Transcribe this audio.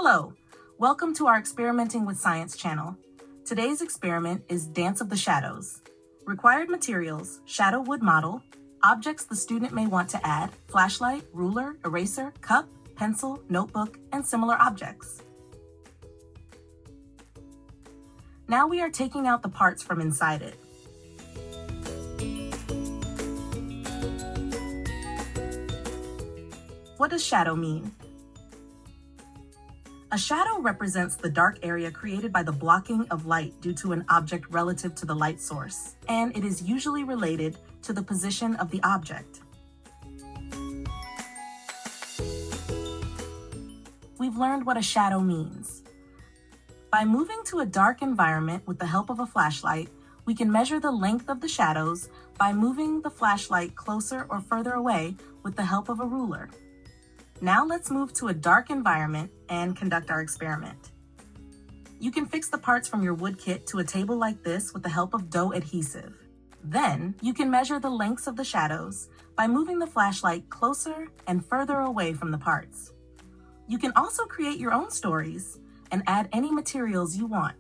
Hello, welcome to our Experimenting with Science channel. Today's experiment is Dance of the Shadows. Required materials: shadow wood model, objects the student may want to add, flashlight, ruler, eraser, cup, pencil, notebook, and similar objects. Now we are taking out the parts from inside it. What does shadow mean? A shadow represents the dark area created by the blocking of light due to an object relative to the light source, and it is usually related to the position of the object. We've learned what a shadow means. By moving to a dark environment with the help of a flashlight, we can measure the length of the shadows by moving the flashlight closer or further away with the help of a ruler. Now let's move to a dark environment and conduct our experiment. You can fix the parts from your wood kit to a table like this with the help of dough adhesive. Then you can measure the lengths of the shadows by moving the flashlight closer and further away from the parts. You can also create your own stories and add any materials you want.